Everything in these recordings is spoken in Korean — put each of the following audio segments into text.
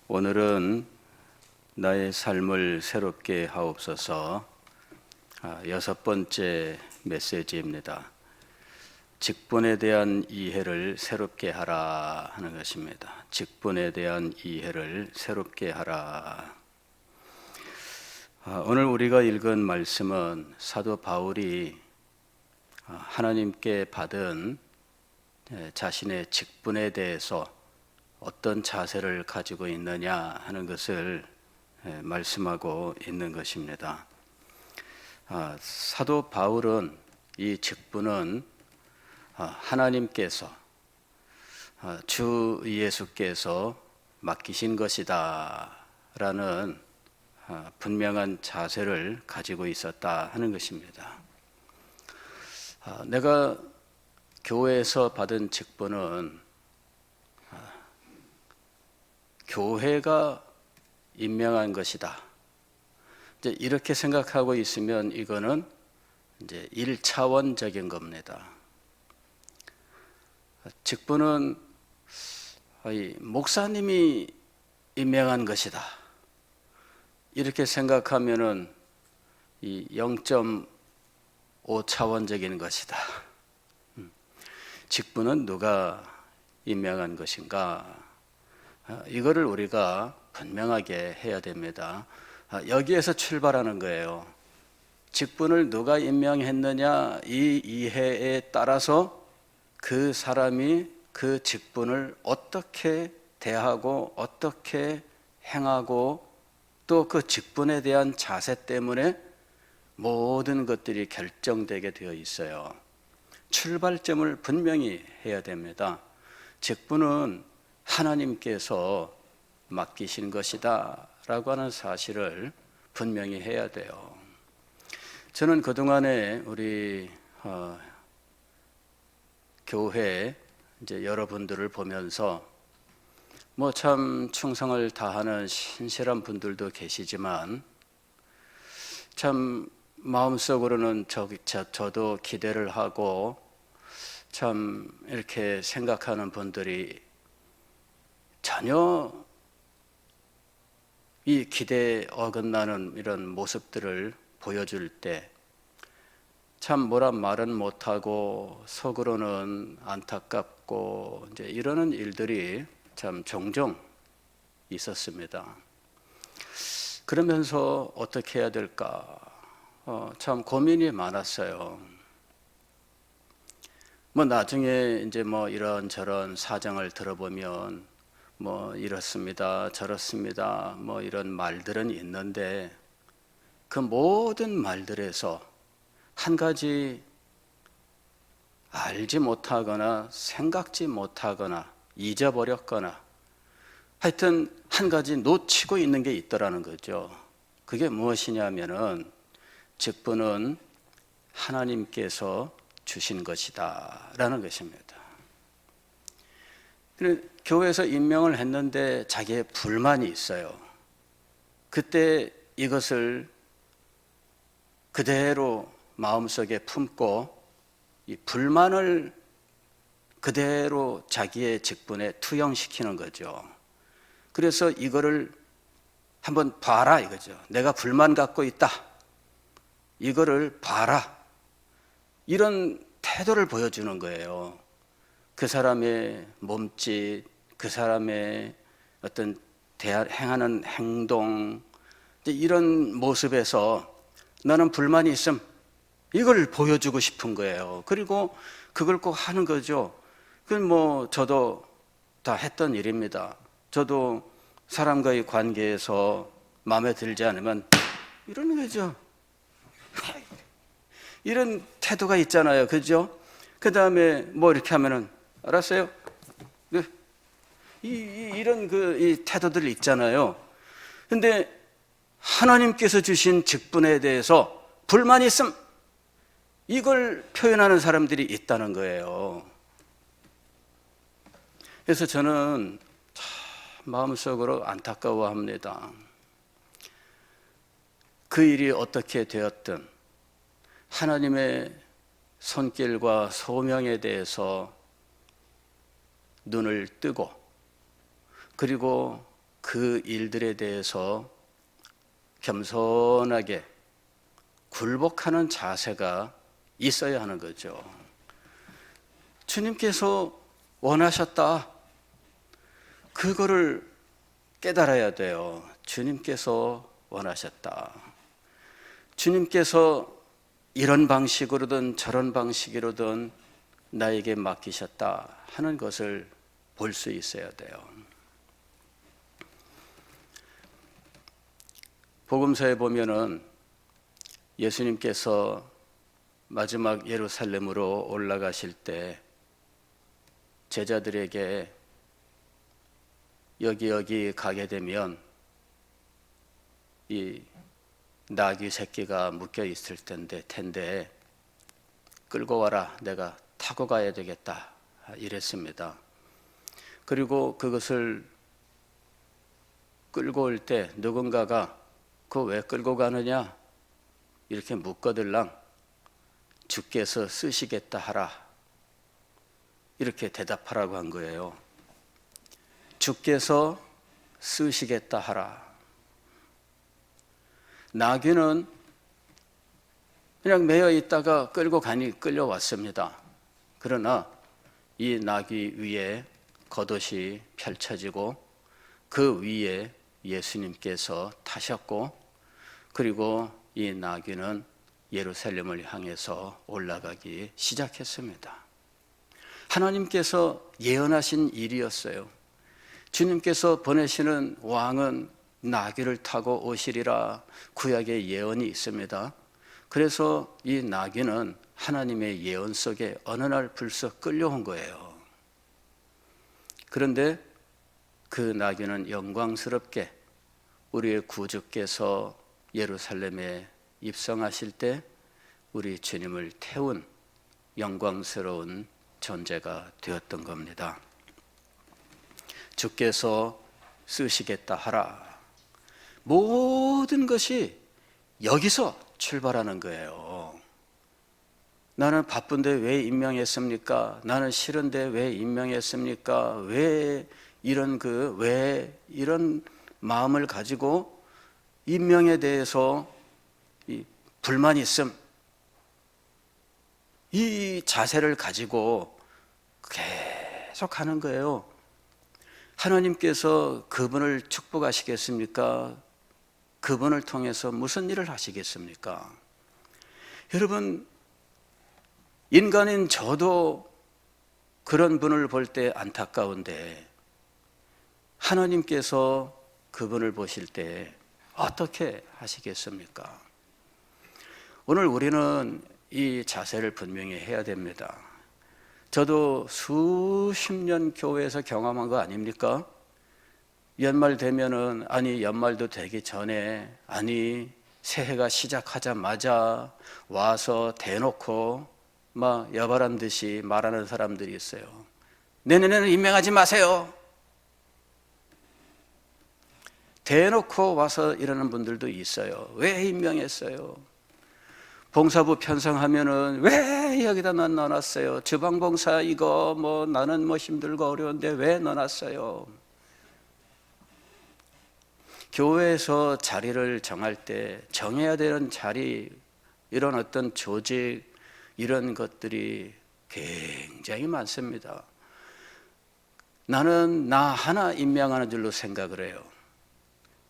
오늘은 나의 삶을 새롭게 하옵소서 6번째 메시지입니다. 직분에 대한 이해를 새롭게 하라 하는 것입니다. 직분에 대한 이해를 새롭게 하라. 오늘 우리가 읽은 말씀은 사도 바울이 하나님께 받은 자신의 직분에 대해서 어떤 자세를 가지고 있느냐 하는 것을 말씀하고 있는 것입니다. 사도 바울은 이 직분은 하나님께서 주 예수께서 맡기신 것이다 라는 분명한 자세를 가지고 있었다 하는 것입니다. 내가 교회에서 받은 직분은 교회가 임명한 것이다. 이제 이렇게 생각하고 있으면 이거는 이제 1차원적인 겁니다. 직분은 목사님이 임명한 것이다. 이렇게 생각하면은 이 0.5차원적인 것이다. 직분은 누가 임명한 것인가? 이거를 우리가 분명하게 해야 됩니다. 여기에서 출발하는 거예요. 직분을 누가 임명했느냐 이 이해에 따라서 그 사람이 그 직분을 어떻게 대하고 어떻게 행하고 또 그 직분에 대한 자세 때문에 모든 것들이 결정되게 되어 있어요. 출발점을 분명히 해야 됩니다. 직분은 하나님께서 맡기신 것이다 라고 하는 사실을 분명히 해야 돼요. 저는 그동안에 우리 교회 이제 여러분들을 보면서 뭐 참 충성을 다하는 신실한 분들도 계시지만 참 마음속으로는 저도 기대를 하고 참 이렇게 생각하는 분들이 전혀 이 기대에 어긋나는 이런 모습들을 보여줄 때 참 뭐란 말은 못하고 속으로는 안타깝고 이제 이러는 일들이 참 종종 있었습니다. 그러면서 어떻게 해야 될까? 참 고민이 많았어요. 뭐 나중에 이제 뭐 이런저런 사정을 들어보면 뭐 이렇습니다, 저렇습니다, 뭐 이런 말들은 있는데 그 모든 말들에서 한 가지 알지 못하거나 생각지 못하거나 잊어버렸거나 하여튼 한 가지 놓치고 있는 게 있더라는 거죠. 그게 무엇이냐면은 직분은 하나님께서 주신 것이다 라는 것입니다. 교회에서 임명을 했는데 자기의 불만이 있어요. 그때 이것을 그대로 마음속에 품고 이 불만을 그대로 자기의 직분에 투영시키는 거죠. 그래서 이거를 한번 봐라 이거죠. 내가 불만 갖고 있다. 이거를 봐라. 이런 태도를 보여주는 거예요. 그 사람의 몸짓, 그 사람의 어떤 행하는 행동, 이런 모습에서 나는 불만이 있음, 이걸 보여주고 싶은 거예요. 그리고 그걸 꼭 하는 거죠. 그건 뭐 저도 다 했던 일입니다. 저도 사람과의 관계에서 마음에 들지 않으면 이러는 거죠. 이런 태도가 있잖아요. 그죠? 그 다음에 뭐 이렇게 하면은 알았어요? 이런 이 태도들이 있잖아요. 근데 하나님께서 주신 직분에 대해서 불만이 있음, 이걸 표현하는 사람들이 있다는 거예요. 그래서 저는 참 마음속으로 안타까워합니다. 그 일이 어떻게 되었든 하나님의 손길과 소명에 대해서 눈을 뜨고 그리고 그 일들에 대해서 겸손하게 굴복하는 자세가 있어야 하는 거죠. 주님께서 원하셨다. 그거를 깨달아야 돼요. 주님께서 원하셨다. 주님께서 이런 방식으로든 저런 방식으로든 나에게 맡기셨다 하는 것을 볼 수 있어야 돼요. 복음서에 보면은 예수님께서 마지막 예루살렘으로 올라가실 때 제자들에게 여기 가게 되면 이 나귀 새끼가 묶여 있을 텐데 끌고 와라, 내가 타고 가야 되겠다 이랬습니다. 그리고 그것을 끌고 올 때 누군가가 그거 왜 끌고 가느냐 이렇게 묻거들랑 주께서 쓰시겠다 하라 이렇게 대답하라고 한 거예요. 주께서 쓰시겠다 하라. 나귀는 그냥 매여 있다가 끌려왔습니다. 그러나 이 나귀 위에 겉옷이 펼쳐지고 그 위에 예수님께서 타셨고, 그리고 이 나귀는 예루살렘을 향해서 올라가기 시작했습니다. 하나님께서 예언하신 일이었어요. 주님께서 보내시는 왕은 나귀를 타고 오시리라 구약의 예언이 있습니다. 그래서 이 나귀는 하나님의 예언 속에 어느 날 불쑥 끌려온 거예요. 그런데 그 나귀는 영광스럽게 우리의 구주께서 예루살렘에 입성하실 때 우리 주님을 태운 영광스러운 존재가 되었던 겁니다. 주께서 쓰시겠다 하라. 모든 것이 여기서 출발하는 거예요. 나는 바쁜데 왜 임명했습니까? 나는 싫은데 왜 임명했습니까? 왜 이런 마음을 가지고 임명에 대해서 불만이 있음, 이 자세를 가지고 계속 하는 거예요. 하나님께서 그분을 축복하시겠습니까? 그분을 통해서 무슨 일을 하시겠습니까? 여러분, 인간인 저도 그런 분을 볼 때 안타까운데 하나님께서 그분을 보실 때 어떻게 하시겠습니까? 오늘 우리는 이 자세를 분명히 해야 됩니다. 저도 수십 년 교회에서 경험한 거 아닙니까? 연말 되면은, 연말도 되기 전에, 새해가 시작하자마자 와서 대놓고 막 여바란 듯이 말하는 사람들이 있어요. 내년에는 임명하지 마세요. 대놓고 와서 이러는 분들도 있어요. 왜 임명했어요? 봉사부 편성하면은 왜 여기다 넣어놨어요? 주방봉사 이거 나는 힘들고 어려운데 왜 넣어놨어요? 교회에서 자리를 정할 때 정해야 되는 자리, 이런 어떤 조직, 이런 것들이 굉장히 많습니다. 나는 나 하나 임명하는 줄로 생각을 해요.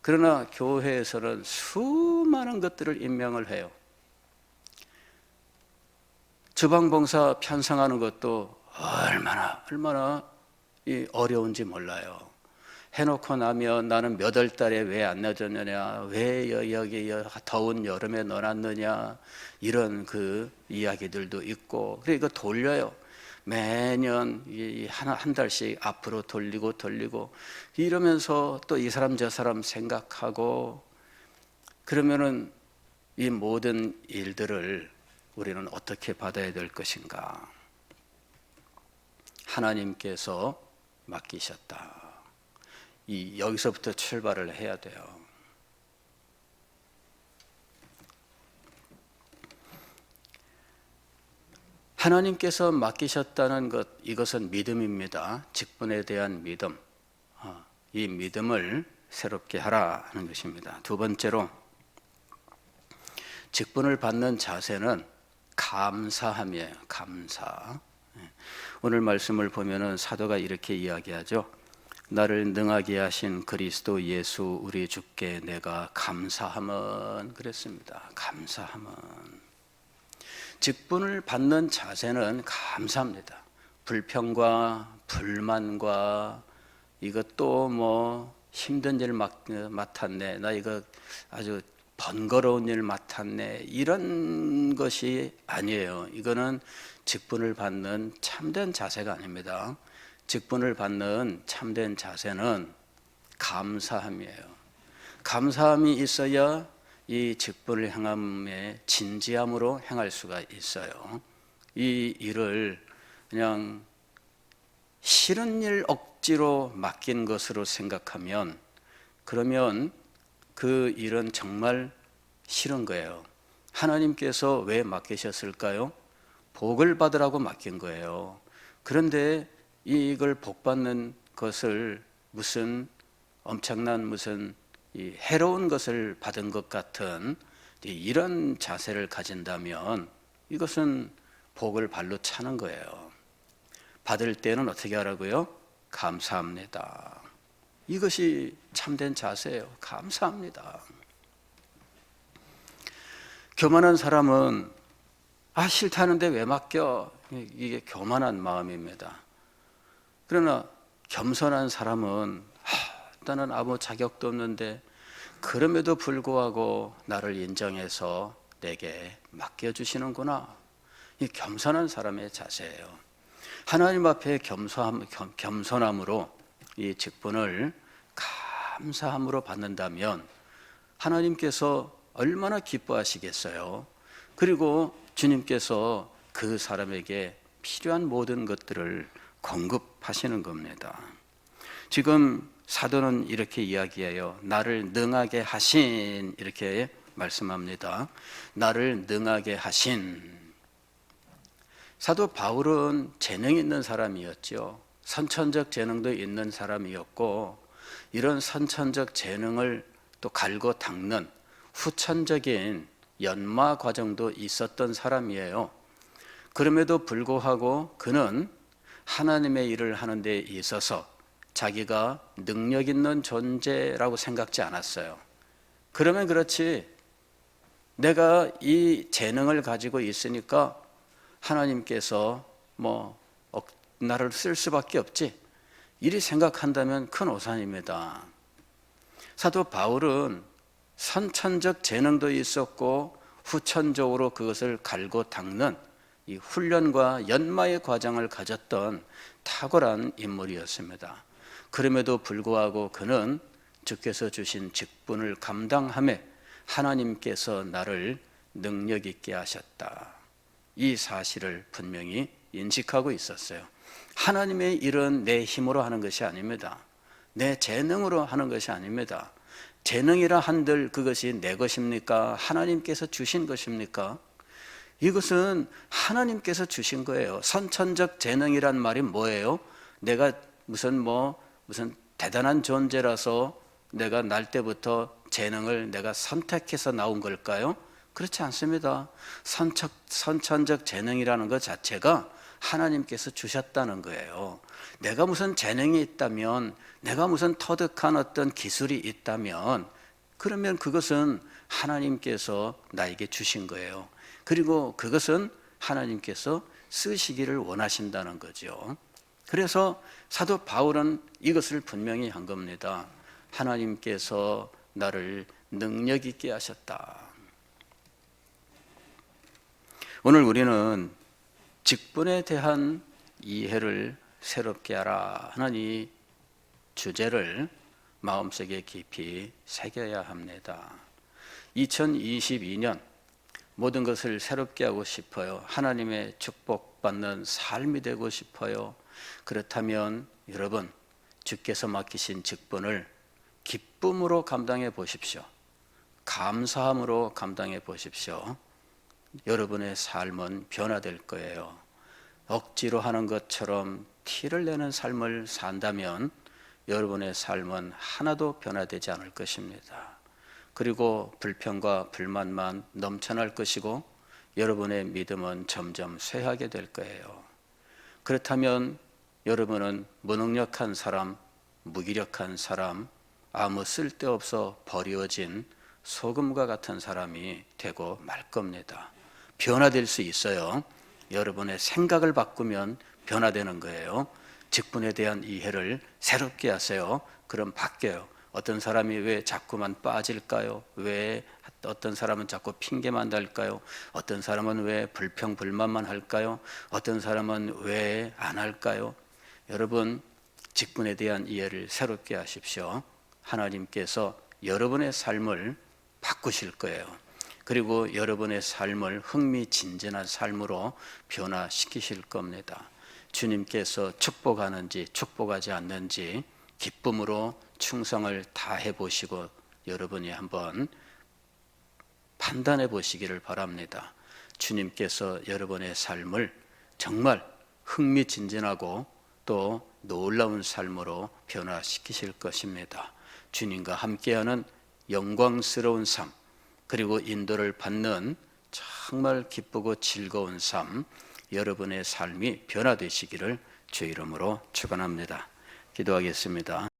그러나 교회에서는 수많은 것들을 임명을 해요. 주방봉사 편성하는 것도 얼마나 어려운지 몰라요. 해놓고 나면 나는 몇 월 달에 왜 안 넣어줬느냐, 왜 여기 더운 여름에 넣어놨느냐, 이런 그 이야기들도 있고, 그래서 이거 돌려요. 매년 한 달씩 앞으로 돌리고 이러면서 또 이 사람 저 사람 생각하고, 그러면은 이 모든 일들을 우리는 어떻게 받아야 될 것인가? 하나님께서 맡기셨다. 여기서부터 출발을 해야 돼요. 하나님께서 맡기셨다는 것, 이것은 믿음입니다. 직분에 대한 믿음. 이 믿음을 새롭게 하라 하는 것입니다. 두 번째로 직분을 받는 자세는 감사함이에요. 감사. 오늘 말씀을 보면은 사도가 이렇게 이야기하죠. 나를 능하게 하신 그리스도 예수 우리 주께 내가 감사함은 그랬습니다. 감사함은. 직분을 받는 자세는 감사합니다. 불평과 불만과 이것도 뭐 힘든 일 맡았네, 나 이거 아주 번거로운 일 맡았네, 이런 것이 아니에요. 이거는 직분을 받는 참된 자세가 아닙니다. 직분을 받는 참된 자세는 감사함이에요. 감사함이 있어야 이 직분을 행함에 진지함으로 행할 수가 있어요. 이 일을 그냥 싫은 일 억지로 맡긴 것으로 생각하면 그러면 그 일은 정말 싫은 거예요. 하나님께서 왜 맡기셨을까요? 복을 받으라고 맡긴 거예요. 그런데 이걸 복 받는 것을 무슨 엄청난 무슨 이 해로운 것을 받은 것 같은 이런 자세를 가진다면 이것은 복을 발로 차는 거예요. 받을 때는 어떻게 하라고요? 감사합니다. 이것이 참된 자세예요. 감사합니다. 교만한 사람은 싫다는데 왜 맡겨? 이게 교만한 마음입니다. 그러나 겸손한 사람은 나는 아무 자격도 없는데 그럼에도 불구하고 나를 인정해서 내게 맡겨주시는구나. 이 겸손한 사람의 자세예요. 하나님 앞에 겸손함으로 이 직분을 감사함으로 받는다면 하나님께서 얼마나 기뻐하시겠어요. 그리고 주님께서 그 사람에게 필요한 모든 것들을 공급하시는 겁니다. 지금 사도는 이렇게 이야기해요. 나를 능하게 하신, 이렇게 말씀합니다. 나를 능하게 하신. 사도 바울은 재능 있는 사람이었죠. 선천적 재능도 있는 사람이었고 이런 선천적 재능을 또 갈고 닦는 후천적인 연마 과정도 있었던 사람이에요. 그럼에도 불구하고 그는 하나님의 일을 하는 데 있어서 자기가 능력 있는 존재라고 생각지 않았어요. 그러면 그렇지, 내가 이 재능을 가지고 있으니까 하나님께서 나를 쓸 수밖에 없지, 이리 생각한다면 큰 오산입니다. 사도 바울은 선천적 재능도 있었고 후천적으로 그것을 갈고 닦는 이 훈련과 연마의 과정을 가졌던 탁월한 인물이었습니다. 그럼에도 불구하고 그는 주께서 주신 직분을 감당함에 하나님께서 나를 능력 있게 하셨다, 이 사실을 분명히 인식하고 있었어요. 하나님의 일은 내 힘으로 하는 것이 아닙니다. 내 재능으로 하는 것이 아닙니다. 재능이라 한들 그것이 내 것입니까? 하나님께서 주신 것입니까? 이것은 하나님께서 주신 거예요. 선천적 재능이란 말이 뭐예요? 내가 무슨 대단한 존재라서 내가 날 때부터 재능을 내가 선택해서 나온 걸까요? 그렇지 않습니다. 선천적 재능이라는 것 자체가 하나님께서 주셨다는 거예요. 내가 무슨 재능이 있다면, 내가 무슨 터득한 어떤 기술이 있다면 그러면 그것은 하나님께서 나에게 주신 거예요. 그리고 그것은 하나님께서 쓰시기를 원하신다는 거죠. 그래서 사도 바울은 이것을 분명히 한 겁니다. 하나님께서 나를 능력 있게 하셨다. 오늘 우리는 직분에 대한 이해를 새롭게 하라 하는 이 주제를 마음속에 깊이 새겨야 합니다. 2022년 모든 것을 새롭게 하고 싶어요. 하나님의 축복받는 삶이 되고 싶어요. 그렇다면 여러분, 주께서 맡기신 직분을 기쁨으로 감당해 보십시오. 감사함으로 감당해 보십시오. 여러분의 삶은 변화될 거예요. 억지로 하는 것처럼 티를 내는 삶을 산다면 여러분의 삶은 하나도 변화되지 않을 것입니다. 그리고 불평과 불만만 넘쳐날 것이고 여러분의 믿음은 점점 쇠하게 될 거예요. 그렇다면 여러분은 무능력한 사람, 무기력한 사람, 아무 쓸데없어 버려진 소금과 같은 사람이 되고 말 겁니다. 변화될 수 있어요. 여러분의 생각을 바꾸면 변화되는 거예요. 직분에 대한 이해를 새롭게 하세요. 그럼 바뀌어요. 어떤 사람이 왜 자꾸만 빠질까요? 왜 어떤 사람은 자꾸 핑계만 달까요? 어떤 사람은 왜 불평 불만만 할까요? 어떤 사람은 왜 안 할까요? 여러분, 직분에 대한 이해를 새롭게 하십시오. 하나님께서 여러분의 삶을 바꾸실 거예요. 그리고 여러분의 삶을 흥미진진한 삶으로 변화시키실 겁니다. 주님께서 축복하는지 축복하지 않는지 기쁨으로 충성을 다해 보시고 여러분이 한번 판단해 보시기를 바랍니다. 주님께서 여러분의 삶을 정말 흥미진진하고 또 놀라운 삶으로 변화시키실 것입니다. 주님과 함께하는 영광스러운 삶, 그리고 인도를 받는 정말 기쁘고 즐거운 삶, 여러분의 삶이 변화되시기를 주의 이름으로 축원합니다. 기도하겠습니다.